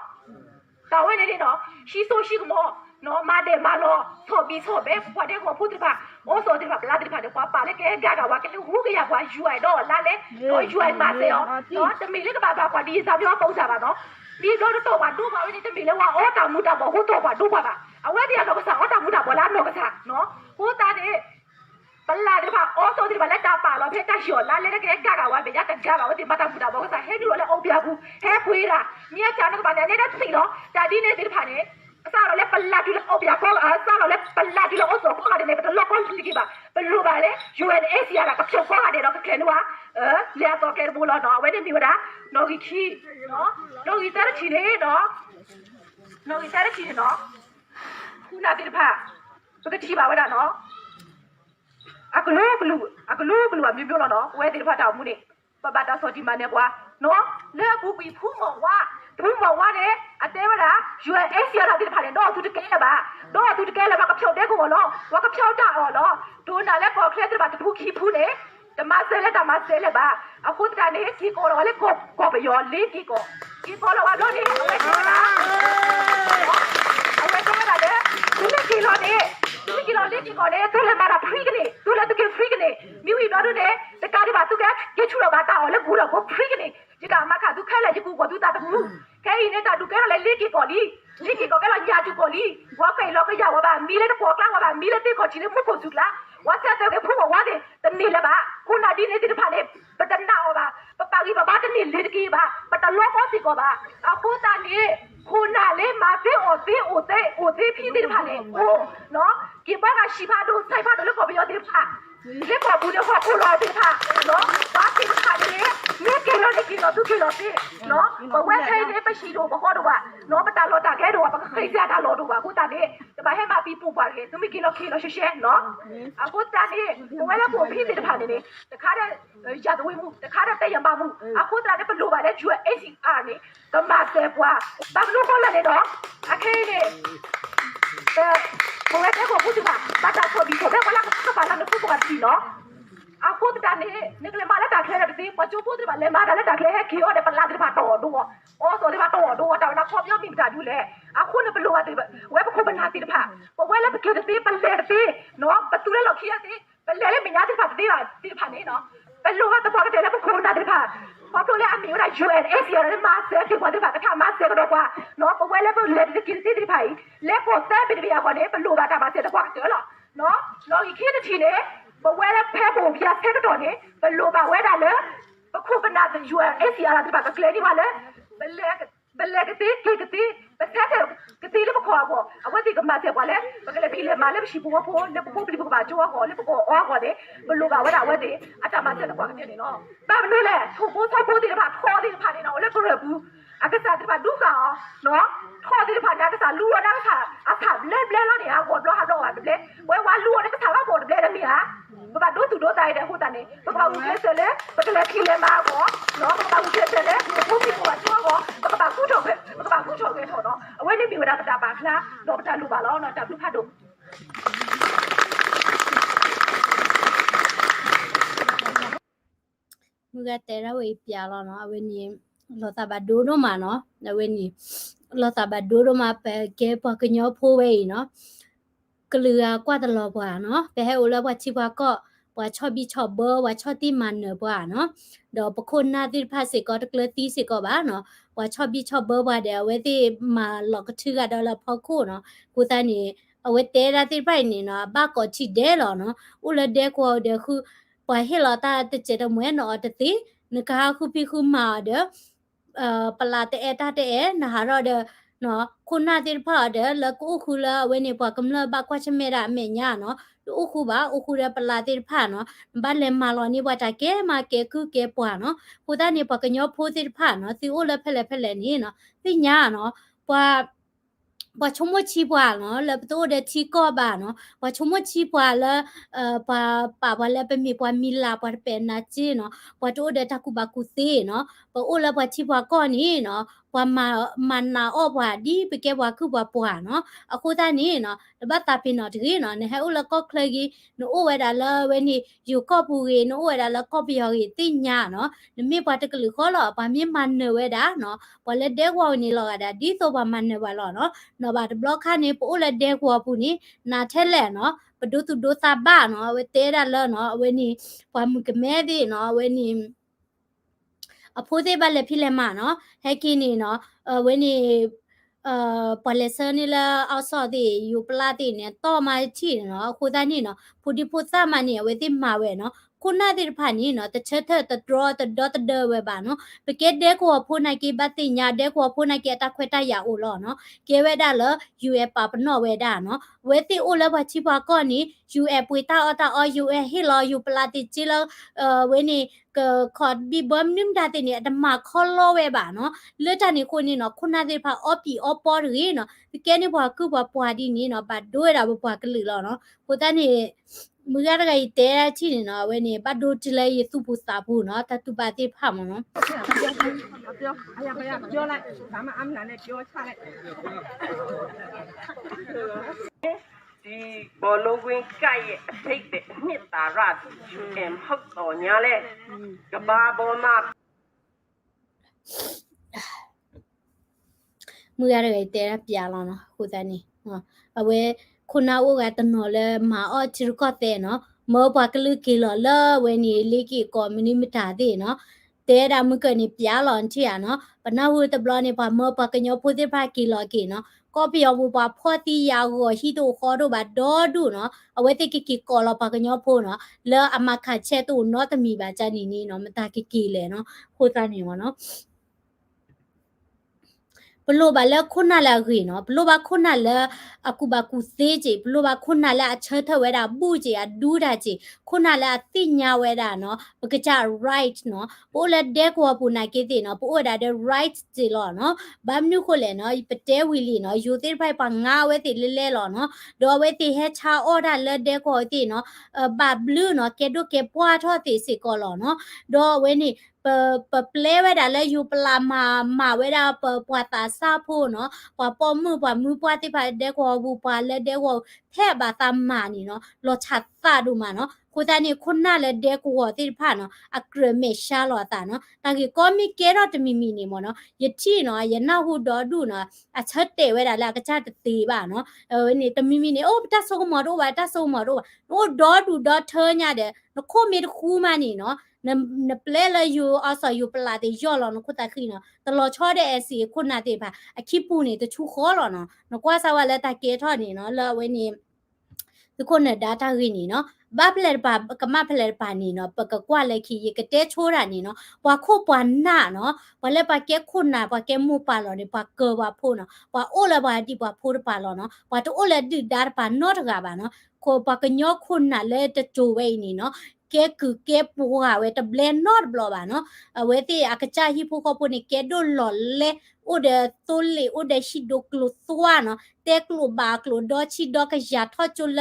တော်ဝဲနေနေနော်ရှိဆိုရှိကမောနော်မာတယ်မာလောဆော့ပြီးဆော့ပဲပွားတဲ့ကိုဖုတ်တပါအော်ဆိုတဲ့ပါလာတဲ့ပါတဲ့ကွာပါလေကဲဂါကဝါကလူဟူကရကွာယူရတော့လာလေတော့ယူရမှာစေရောနော်တမီလေးကပါကွာဒီစာပြောပုံစားပါနော်ဒီတော့တော့ပါတို့ပါဝင်တမီလေးဝါအော်တာမူတာဘောဟိုတော့ပါတို့ပါအဝဲတရားတော့ကစားအော်တာမူတာဘောလားတော့ကစားနော်ဟိုတာတဲ့ပလာတဲ့ပါအော်ဆိုတဲ့ပါလက်တာပါတော့ဖေးတရှိော်လာလေကဲဂါကဝါပဲရတဲ့ဂါကဝါဒီမတာမူတာဘောကစားဟဲဒီလိုလေအော်ပြဘူးဟဲခွေးတာမြက်ချာတော့ပါနေတဲ့သိတော့ဒါဒီနေဒီဖာနေအစားတော့လေပလာတူလို့အော်ပြကောအစားတော့လေပလာတူလို့အော်ဆိုခေါ်တယ်ပဲတော့လောကောစီကပါဘလို့ပါလေ UNAC ရတာကဖြုတ်ခေါ်တယ်တော့ကဲနွာလေတော့ကဲဘူးလို့တော့ဝဲနေပြီဝဒါနော်ကြီးခီနော်တော့ဒီစားချီနေနော်နော်ဒီစားချီနေနော်ခုနာတိဖာပကတိပါဝဒါနော်အကလုကလူအမျိုးမျိုးနော်ဝဲတိဖာတောင်မှုနေပပတာဆိုဒီမနဲ့ကွာနော်လေဘူးပြီးဖူးမော်ဝါနဲ့အတဲဝဒါ UNAC ရတာတိဖာနေတော့သူတကဲပါတော့သူတကဲလည်းကဖြုတ်တဲ့ကိုနော်ဝါကဖြုတ်တာနော်ဒိုနာလည်းပေါ်ခလက်တဲ့ပါတဖူးခီဖူးနေတမဆဲလည်းပါအခုတကနေကီကိုတော့လေကိုပယောလေးကီကိုတော့ဝါလို့နေအဝဲတော့လေသူလည်းကီလို့နေသူကီလို့လေကီကိုလေသူလည်းမာဖရီကနေသူလည်းတကယ်ဖရီကနေမိဝီတော့နေတကားဒီပါသူကကေချူတော့ပါတော့လေကူတော့ကိုဖရီကနေဒီကမခါသူခဲလေကူကိုသူတာတကူခဲရင်နေတာသူကဲလေလေကီကိုကဲလာညာတူကိုလီဝါကဲလောကရဝပါမီလေတော့ကလာဝပါမီလေတိကိုချီလေမှုကိုစုလားဝါဆက်တဲ့ဖူဝါတဲ့တနေလေပါခုနာဒီနေတိဖာလေပတနာဝပါပပကြီးပါတနေလေတကြီးပါပတလောကောစီကိုပါအခုတနေခုနာလေမာသေးအိုသေးဖြီးတိဖာလေဟိုနော်ကိပါကရှိပါတို့ဆိုင်ပါတို့ကိုပြောတိဖာလေပေါ်ဘူးတော့ခုလောတိဖာနော်ဘာတိဖာလေမြေကလောတိကတော့သူကလောတိနော်ဘဝထဲနေပရှိတော့ဘောတော့ပါနော်ပတလောတာခဲတော့ပခိကြတာလောတော့ပါခုတနေတပါဟဲမှာပြီးပူပါလေသူမကီလောရှဲနော်အခုတနေဘဝလည်းပိုဖိတိတဖာနေတခါတဲ့ရတဝေးမှုတခါတဲ့တယံပါမှုအခုတနေဘလို့ပါလေကျွဲ ACR နေကမဆဲပွားဘာလို့ခေါ်လဲတော့အခဲနေဘဝထဲကိုခုဒီမှာဘာသာဆိုပြီးဆိုတော့ဘာကပါလာလို့ပုတ်ပါစီနော်အခုတနေနေကလေးမလာတာခဲတဲ့ဒီပချိုးဖို့ဒီမှာလေမာလာတာခဲဟဲခီရောတဲ့ပလာတဲ့ပါတော့တော့အော်ဆိုဒီပါတော့တော့တာခေါ်ပြောမိတာဘူးလေအခုနေဘလို့ဝဲပခုမနာတိတဖာဝဲလည်းပကေတဲ့ပလဲတဲ့နော်ပတူလည်းလောက်ခီရတဲ့ပလဲလည်းမညာတဲ့ဖာတဲ့ပါတိဖာနေနော်ဘလို့ကတော့ပကေတဲ့ပခုမနာတဲ့ဖာဘာလို့လဲအမေက UNAC ရတဲ့မာဆယ်ဒီကွာတဲ့ဖာကထားမာဆယ်တော့ကွာနော်ဝဲလည်းပလဲတဲ့ကိစ္စတဲ့ဖာလေပေါ်တဲ့ပြပြကွာနေဘလို့ကတာမာဆယ်တော့ကွာတယ်နော်လော်ခီတဲ့ချီနေဘဝဲဖဲပုံပြဆက်တော့နေဘလို့ပါဝဲတာလေအခုကနာတဲ့ UNAC ရတဲ့ဖာကကလေးဒီပါလေဘလဲကတိပဆက်တဲ့ကတိလေးပခေါ်ကောအဝတ်ဒီကမတဲ့ပါလေဘကလေးပြီးလေမလေးရှိဘောဖိုးလေပိုးပြီးပါကြောကောလေပကောအောကောတဲ့ဘလို့ပါဝဲတာဝဲတဲ့အတမဆက်တော့ကွာနေနော်ဘာမလို့လဲထိုးဖို့ဆောက်ဖို့ဒီပါခေါ်ဒီပါနေနော်လေကိုရဘူးအကစားဒီပါဒုက္ခနော်ခေါ်ဒီပါနာကစားလူရနာကစားအဖဘလဲလို့နေအောတော့ဟာတော့ပါဘလဲဝဲဝါလူရကစားပါပေါ်ဘလဲတယ်မီဟာဘာတို့သူတို့တိုင်တယ်ဟိုတန်နေဘာဘူးလဲဆိုလဲဘကလေးခီလဲမှာကောနော်ဘာဘူးလဲဆိုလဲဘုပ်ပြီးပါကြောကောဘာခုထုတ်ပဲထော်နော်အဝဲနေပြီဝဒတာပါခလားတော့တလူပါလောနော်တလူဖတ်တော့မူကတဲရဝေပြလောနော်အဝဲနေလောတာဘဒိုတော့မှာနော်အဝဲနေလောတာဘဒိုတော့မှာပဲကဲပကညောဖိုးဝဲနော်ကลือกว่าตลอดบ่เนาะไปให้โอละว่าชิว่าก็ว่าชอบบิชอบเบอร์ว่าชอบที่มันเนอะบ่เนาะดอกประคนหน้าที่ภาษีก็ตะเกลตีสิก็บ่เนาะว่าชอบบิชอบเบอร์ว่าเดี๋ยวไว้ที่มาหลอกก็ชื่อกันแล้วพอคู่เนาะกูตานี่เอาไว้เตะได้ที่ไปนี่เนาะบ้าก็ที่เด้หรอเนาะอุละเด้ก็เดี๋ยวคือ ปเฮลอตาตะเจตะมวยเนาะตะตินกะคุปิคุมาเดปลาเตเอตาเตเอนะฮารอเดเนาะคุณนาติพาเดละกูคุละเวนี่ปกำละบะควาชเมระเมญาเนาะอุคุบาอุคุเรปลาติพาเนาะบัดเลมาลอนี่ว่าตะเกมาเกคุเกปวาเนาะกูตานี่ปกะญอโพติพาเนาะติโอละเพเลเพเลนี่เนาะติญาเนาะปะปะชมวชีปวาเนาะละโตเดทีก็บาเนาะปะชมวชีปวาละปะปะบาละเปมีปวามิลาปะเปนาจีเนาะปะโตเดตะคุบากุเซเนาะปะโอละปะชีปวาก็นี่เนาะปะมามันนาออบวาดีไปเกวาคือปวาปวาเนาะอะโคตานี่เนาะบัตตาปิเนาะทีเนาะเนเฮโอละก็เคลกีโนโอเวดาละเวนี่อยู่ก็ปูเกโนโอเวดาละก็ปิยอกีติญาเนาะมีปะตะกลือขอละปะมีมันเนเวดาเนาะปะละเดกวานี่ละกะดาดีโซปะมันเนวะละเนาะเนาะบาดบล็อกค่ะนี่ปูละเดกวาปูนี่นาเทเลเนาะปะดูตุดูตาบ้าเนาะเวเตดาละเนาะเวนี่ปะมุกเมดีเนาะเวนี่အဖိုးသေးပါလေဖြစ်လေမနော်ဟဲကီနီနော်ဝင်းနီပလက်စနီလာအောက်ဆော့ဒီယူပလာတီနဲ့တော့မချီနော်ခိုသားနီနော်ဖူဒီဖူသမနီဝေတိမာဝဲနော်ခုနာတိဖာနီနော်တချက်ထတဒရတဒတဒဝဲပါနော်ပကက်တဲ့ကိုဖိုနိုင်ကေဘတ်တိညာတဲ့ကိုဖိုနိုင်ကေတခွဲတရအိုလောနော်ကေဝဲဒါလယူအပပနော်ဝဲဒါနော်ဝဲတိအိုလဘချီပါကောနီယူအပွေတာအတာအော်ယူအဟီလောယူပလာတီချီလောဝဲနီขอบีบอมนิมดาติเนี่ยดมาคอลโลเวบาเนาะเลือดนี่คนนี่เนาะคุณน่าจะพาออปีออปอหรือเนาะพี่แกนี่บ่คือบ่ปวดดีนี่เนาะบัดด้วยดาบ่ปวดกะลือแล้วเนาะพุตานี่มืออะไรเตะที่นี่เนาะเวนี่บัดดูจิเลยสุปุสาบุเนาะตะตุบาติพามาเนาะပြောအရာပြောလိုက်ဒါမှအမှန်နဲ့ပြောချလိုက်ဒီဘောလုံးကွင်းကြိုက်ရဲ့အထိတ်တဲ့နှစ်သာရအမ်ဟုတ်တော်ညာလဲကဘာဘောမှာมืออะไรเตะปยาแล้วเนาะพุตานี่เนาะเอาเวคุณนาโอกาตนอเลมาออจิรก็เตะเนาะမောဘကလူကီလောလဝဲနီလီကီကွန်မြူနီမတာတဲ့နော်တဲဒါမကနီပြာလောန်ချီရနော်ပနာဝတဘလနေပါမောဘကညောဖိုတဲ့ပါကီလောကီနော်ကောပီယောဘူပါဖောတီယာကိုဟီတိုခေါ်တော့ပါဒေါ်ဒူနော်အဝဲတိကီကီကောလောပါကညောဖိုနော်လဲအမခချက်တူနော်တမီပါချာနီနီနော်မတာကီကီလေနော်ခိုတာနေမနော်ဘလို့ပါလဲခုနလာခေနော်ဘလို့ပါခုနလာအခုပါကူသေးကြဘလို့ပါခုနလာအချထဝဲတာပူကြအဒူးတာကြခုနလာတိညာဝဲတာနော်ပကကြ right နော်ပိုလဲဒဲကောပူနိုင်ကေတဲ့နော်ပိုဒါတဲ့ right ကြလောနော်ဘာမနုခိုလဲနော်ပတဲဝီလီနော်ယူသေးဖိုက်ပါငါဝဲတိလဲလဲလောနော်ဒေါ်ဝဲတိဟဲချာအော်ဒါလဲဒဲကောတိနော်ဘာဘလူးနော်ကေဒိုကေပွားထောတိစီကောလောနော်ဒေါ်ဝဲနီปเปลเวดาเลยอยู่ปลามาเวดาปวตาซาโพเนาะปปอมือปวติพาเดกวบูปาเลเดกวแทบาตามมานี่เนาะรสชัดตาดูมาเนาะคูตานี่คนน่าเลยเดกวติพาเนาะอะเกรเมชาลอตาเนาะตากีก็มีเกรอตมีนี่มเนาะยติเนาะยนาหูดอดูเนาะอะชัดเตเวดาละกะจาตีบาเนาะนี่ตมีนี่โอ้ตาโซมอดูว่าตาโซมอดูโอ้ดอดูดอเธอญาเดเนาะโคเมตคูมานี่เนาะนเปลเลยอยู่อสอยู่ปลาติย่อลอนคุตาคีเนาะตลอดชอได้สิคุณนาติพาอะคิปูนี่ตะชูขอลอเนาะนกว่าซาวาละตะเกทอนี่เนาะละเวนี่ทุกคนเนี่ย data คีนี่เนาะဘာပလက်ပါကမဖလက်ပါနီနော်ပကကွာလက်ခီရကတဲချိုးတာနီနော်ပွာခုပွာနာနော်ဘလက်ပါကဲခုနာပွာကဲမူပါလောနေပွာကောပါဖိုးနော်ပွာအိုလပါဒီပွာဖိုးပါလောနော်ပွာတိုလက်ဒီဒါပါနော့တကပါနော်ကိုပကညောခုနာလဲတချိုဝဲနီနော်ကဲကူကဲပူဟာဝဲတဘလန်နော့ဘလောပါနော်အဝဲတိအကချာဟီဖိုကိုပိုနေကဲဒိုလော်လေဥဒတိုလီဥဒရှိဒိုကလုသွာနော်တဲကလုဘာကလုဒေါချီဒေါကရထောချူလ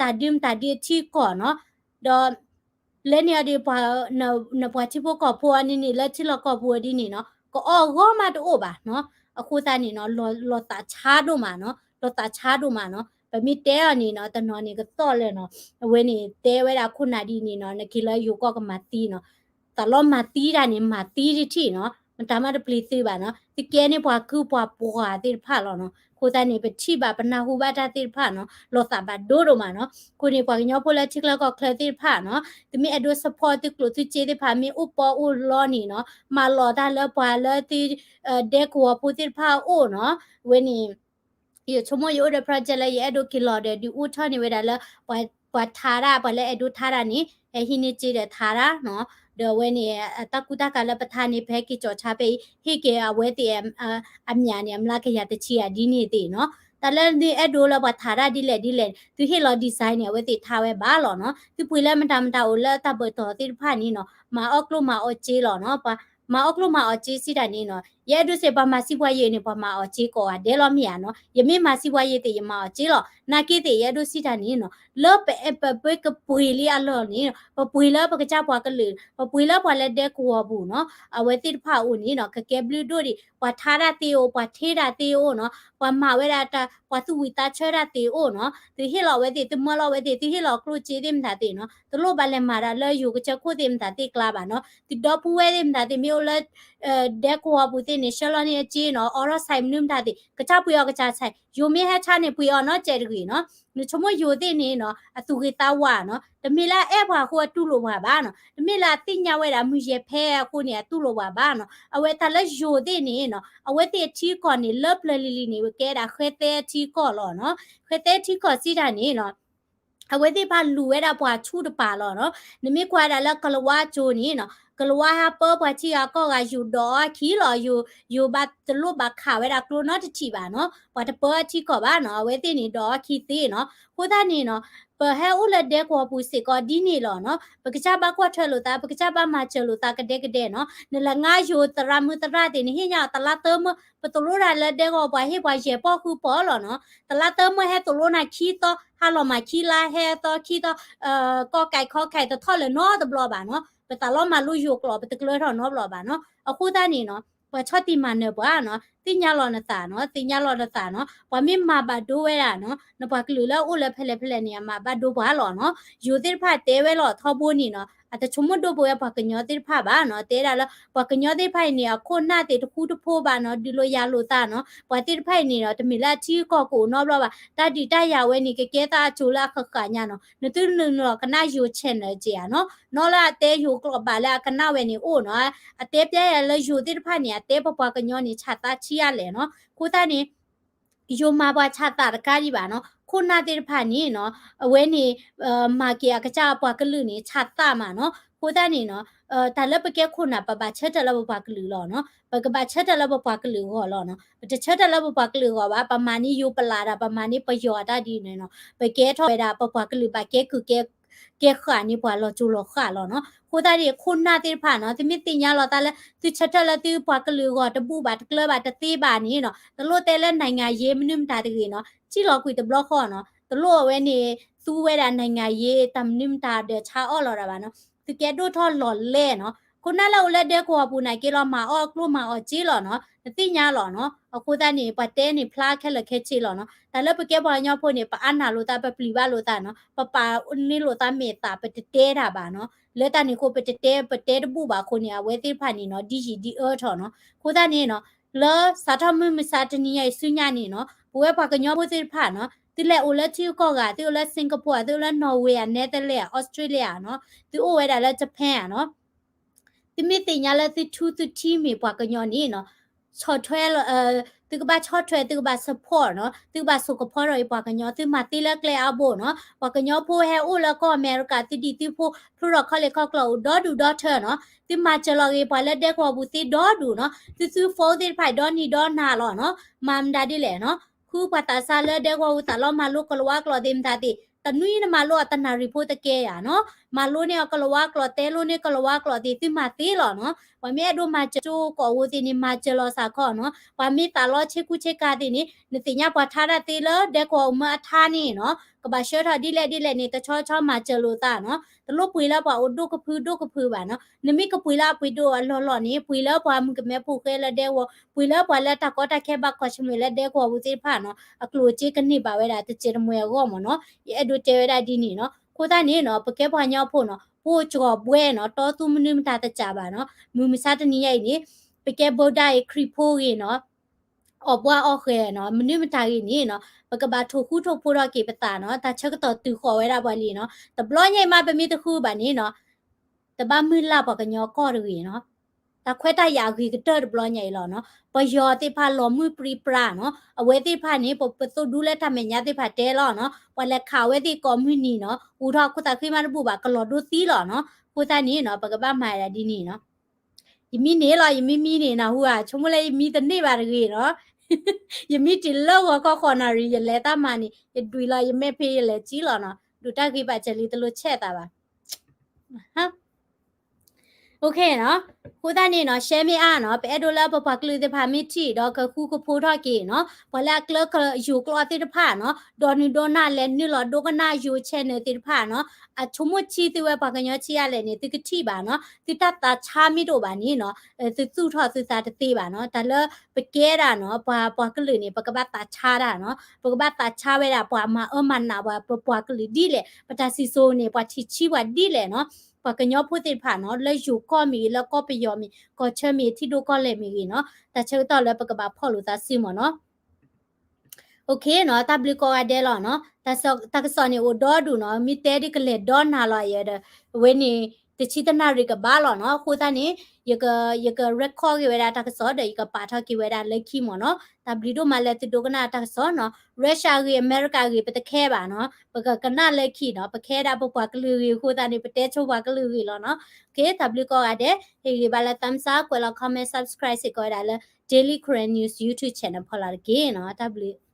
ตาดิมตาดีที่ก่อนเนาะดอเล่นเนี่ยดีพอนพอที่พวกก็พัวนี่แล้วที่เราก็พัวดีนี่เนาะก็ออกมาดูบ่ะเนาะอะคูตานี่เนาะรอตาชาดูมาเนาะรอตาชาดูมาเนาะแบบมีเตอนี่เนาะตะนอนี่ก็ต่อเลยเนาะเวนี่เตเวลาคุณนาดีนี่เนาะนคิลอยู่ก็มาตีเนาะตลอดมาตีดานี่มาตีที่เนาะมันตามมาปลีซื้อบ่ะเนาะติแกนี่พอคือพอปัวติพาแล้วเนาะကိုတနေပချိပါပနာဟုဘတာတိဖာနော်လောတာဘဒိုဒိုမာနော်ကိုနေပွားညောပိုလက်ချစ်လကောခလတိဖာနော်တမီအဒိုစပေါ်တိကလိုတိချေတိဖာမီဥပေါ်ဥလောနီနော်မာလောတာလပွာလတိဒေကောပူတိဖာအိုနော်ဝင်းနီရချမယိုတဲ့ project လေးရဲ့အဒိုကီလောတဲ့ဒီဥထနေဝဲတာလဲပွာ ปะทาระปะเลดูทาระนี่ฮินิจีเดทาระเนาะเดเวนี่ตะกุตะกะละปะทานี่เพกิจอชาเปฮิเกอเวติอเมียนี่อมลาเกยะตะชีอะดีนี่ติเนาะตะเลนี่อดูละปะทาระดิเลตุฮิลอดีไซน์เนี่ยเวติทาเวบาลอเนาะตุปุยละมันตามตาโอละตะเบตอติพานี่เนาะมาออกลุมาออจีลอเนาะปะมาออกลุมาออจีสิดานี่เนาะเยดูเซปะมาสิบวาเยนี่ปะมาออจีก็อะเดลอมีอะเนาะยะมีมาสิบวาเยติยมาออจีลอนากิติเยดูสิดานี่เนาะเลปเอปเปกปุยลีอะลอนี่ปะปุยละปะกะจาปวากะลืปะปุยละปะละเดกัวบูเนาะอเวติพาอูนี่เนาะกะเกบลูโดดิปะทาระติโอปะเทระติโอเนาะปะมาเวราตาปะตุวิตาเชระติโอเนาะติฮิลอเวติตมะลอเวติติฮิลอกรูจีดิมตาติเนาะตโลบาเลมาราเลอยู่กะจะคูดิมตาติกลาบาเนาะติดอปูเวดิมตาติมิโอละเดกัวบูตินี่ชะลอนี่จีเนาะออรอไซมนุมตาติกะจาปุยอกะจาไซยูมีฮะชานี่ปุยอเนาะเจดกีเนาะนชมโยตินี่เนาะอตุกิตาวาเนาะตะมิลาเอบวาคัวตุโลวาบาเนาะตะมิลาติญาเวรามุเยเพคูเนี่ยตุโลวาบาเนาะอเวทะละโยตินี่เนาะอเวติทีก่อนนี่เลิบเลลิลินี่เวเกดาเขเตทีก่อลอเนาะเขเตทีก่อสิดานี่เนาะအဝဲတိပါလူဝဲတာပွားချူတပါလောနော်နမိခွာတာလကလဝါချိုနီနော်ကလဝါဟာပေါ်ပွားချီကောကယူတော့ခီလောယူဘတ်တလို့ဘာခါဝဲတာကလိုနော်တချီပါနော်ပွားတပေါ်ချီကောပါနော်အဝဲတိနေတော့ခီသေးနော်ခိုးသားနေနော်ပဟဲဦးလက်တဲ့ကောပူစစ်ကောဒီနေလောနော်ပကချဘာကွာထွဲလို့တာပကချဘာမချလို့တာကတဲ့နော်နလငါယူတရမတရတဲ့နေဟညာတလာတမပတလို့ရလက်တဲ့ကောပွားဟေပွားရေပေါ်ခုပေါ်လောနော်ตละเติมมาให้ตัวโลนาขี้ต่อฮาลอมาขี้ลาให้ต่อขี้ต่อกอไก่ขอไข่ตะทอดเลยเนาะตะบลอบาเนาะไปตะลอมาลุยกลอไปตะเกลือทอเนาะบลอบาเนาะเอาคู่ตานี่เนาะปะชอติมันเนบ่เนาะติญาลอนะตาเนาะติญาลอนะตาเนาะปะมิมาบาดูเวล่ะเนาะนปะกลือแล้วอุละเพลเนี่ยมาบาดูบ่หลอเนาะอยู่ติพะเตเวลอทอบูนี่เนาะอะตะชุมดบ่ยปะกะญอติพะบาเนาะเตดาละปะกะญอติพะเนี่ยคนหน้าเตตะคูตะโพบาเนาะดิโลยาโลตาเนาะปะติพะนี่เนาะตะมิลาชีก็กูเนาะบลอบาตาดิตายาเวนี่เกตาจูลาขะกะญาเนาะนตุนเนาะกะนาอยู่เชนเนเจียเนาะเนาะละเตอยู่กลอบาละกะนาเวนี่โอเนาะอะเตเปียละอยู่ติพะเนี่ยเตปะปะกะญอนี่ชะตาชียาเลเนาะคูตานี่ยูมาบาชาตาตะกาดิบาเนาะคุณนาติพะนี่เนาะเวนี่มาเกียกะจาปะกะลืนี่ชาตามาเนาะคูตานี่เนาะตาละปะเกคุณน่ะปะบาเชตะละปะกะลืลอเนาะปะกะบาเชตะละปะกะลืก็ลอเนาะปะเชตะละปะกะลืก็ว่าประมาณนี้อยู่ปะลาดาประมาณนี้ประโยชน์ได้ดีเนาะปะเกทอไปดาปะกะลืปะเกคือเกขานี่ปะลอจูลอขาลอเนาะคูตาดิคุณนาติพะเนาะติมิติญาลอตาละติเชตะละติปะกะลืก็ตะบูบาตะเกลบาตะตีบานี่เนาะตะโลเตละနိုင်ငံရေးမနစ်တာတကြီးเนาะជីလောကွီတဘလခောเนาะตะโลเวนี่သူเวดาနိုင်ငံရေးตำนิมตาเดชาอ้อลอดาบาเนาะติเกโดทอหลอเล่เนาะคุณน่าเราเลเดกว่าปูไหนเกลอมาออกลูมาออจีหรอเนาะติญาหรอเนาะเอาคูตานี่ปะเตนี่พลาแค่ละแค่ชีหรอเนาะแต่ละปะเกบ่ญอพนี่ปะอันนาโลตาปะปลีบาโลตาเนาะปะปาอุนนี่โลตาเมตาปะเตดาบาเนาะเลตานี่โคปะเตดบูบาโคนี่อเวติพานี่เนาะดีจีดีเออทอเนาะคูตานี่เนาะเลสาทอมมิสาตนี่ไอ้สุญญานี่เนาะปูเวปะกะญอโพติพาเนาะติเลโอเลทิวก็กะติโอเลสิงคโปร์ติโอเลนอร์เวย์เนเธอร์แลนด์ออสเตรเลียเนาะติโอเวดาเลญี่ปุ่นเนาะติมิติญาละติทูตุทีมีปะกะญอนี่เนาะชอแทวตึกบาชอแทวตึกบาซัพพอร์ตเนาะตึกบาสุขพอรอยปะกะญอติมาติละเกลอาโบเนาะปะกะญอโพแฮอูละก็อเมริกาติดิติโพพรอคอเลคอกลอดอดูดอเธอเนาะติมาจลอเกปะละเดกว่าบุติดอดูเนาะติซูโฟติไผดอนี่ดอนาลอเนาะมามดาดิแหละเนาะคูปะตาซาเลเดกว่าอุตาลอมาลุกลวากลอดิมตาติตะนุยนะมาลุอะตะนาริโพตะเกยะเนาะมาลุเนี่ยกลวากลอเตลุเนี่ยกลวากลอติมาติลอเนาะปะเมดูมาจูก็อูตินี่มาเจลอสาขอเนาะปะมีตาลอเชกุเชกาตินี่นิติญาปะทาระติเลเดกว่าอุมาทานี่เนาะกะบะเชทอดิเลนี่ตะชอมาเจโลตาเนาะตะลุปุยละปะอุดุกะพือบาเนาะนิมิกะปุยละปุยโดอะลอนี่ปุยละปะมึงกะแม่ปุเคละเดวปุยละปะละตะกอตะแค่บักขอชมละเดกว่าอุติพาเนาะอะกลูจิกะนี่บาเวดาตะเจรมวยก็มเนาะเอดูเตเวดาดินี่เนาะโคตานี่เนาะปะแกพะญอโพเนาะปูจ่อบ้วยเนาะตอตุมนิมตาตะจาบาเนาะมือมิซาตนี่ใหญ่นี่ปะแกโบดาคริโพกีเนาะออบว่าออกแค่เนาะมนิมตากีนี่เนาะปะกะบาทุคูทุพูรอเกปตาเนาะตาชะกะตอตือขอไว้ดาบาลีเนาะตะบลอใหญ่มาปะมีตะคูบานี่เนาะตะบามือลาปะกะญอก็ดูเนาะต တာခွဲတရာခီကတော့ဘလညိုင်လောနော်ပယောတိဖာလောမှုပရိပရာနော်အဝဲတိဖာနေပပတုဒူလက်ထမညာတိဖာတဲလောနော်ပလက်ခါဝဲတိကွန်မြူနီနော်ဦးထောက်ခုတခိမရပူပါကလောဒိုသီလောနော်ခုတနီနော်ပကပမာရဒီနီနော်ယမီနေလောယမီမီနေနာဟူဟာချုံမလေးမီတနေပါတကြီးနော်ယမီတီလောကောခေါနာရီရလဲတာမနီယဒွီလာယမဲဖေးရလဲကြီးလောနော်ဒူတက်ခိပါချက်လေးတလို့ချက်တာပါဟာโอเคเนาะခုတနေเนาะ share မအားเนาะပဲဒိုလာပပကလူတဖာမီတီတော့ကခုကဖိုးတော့ကေเนาะဘလာကလကယူကလောတိတဖာเนาะဒေါ်နီဒေါနာလဲနီလောဒိုကနာယူချဲနေတိတဖာเนาะအချုံမချီတဝဲပကညောချီရလဲနေတိကတိပါเนาะတိတတာချာမီတော့ပါနေเนาะသူသူထော့သူစားတသေးပါเนาะဒါလပကဲတာเนาะပွားကလူနေပကပတ်တာချာတာเนาะပကပတ်တာချာဝဲတာပွားမအမနာပွားကလူဒီလေပတာစီဆိုနေပွားချီချီဝဒီလေเนาะปากญอพูดติดผ่านเนาะเลยอยู่ก็มีแล้วก็ไปยอมมีก็เชื่อมีที่ดูก็เลยมีเนาะแต่เชื่อต่อแล้วปากบาพ่อรู้ตาซิมเนาะโอเคเนาะตาบลิโกอเดลเนาะแต่ก็สอนนี่โอดอดูเนาะมีเตดิกเลดอนนาลอยเดเวนี่ติชิตนาริกบ้าเนาะคูตานี่ยกเรคคอร์กเวดาตากสอเดยกปาทกิเวดาเลคิมเนาะตาบลิโดมาเลติโดกนาตากสอเนาะรัสเซียกีอเมริกากีเปตะแค่บ่าเนาะปะกะนาเลคิเนาะปะแค่ดาปะกลือคูตานี่เปเตโชวากลือเนาะโอเคตาบลิโกอเดเฮกีบาลตัมซากวลคอมเมนต์ subscribe สิกอดาเล daily korean news youtube channel พอลาเกเนาะตาบลิ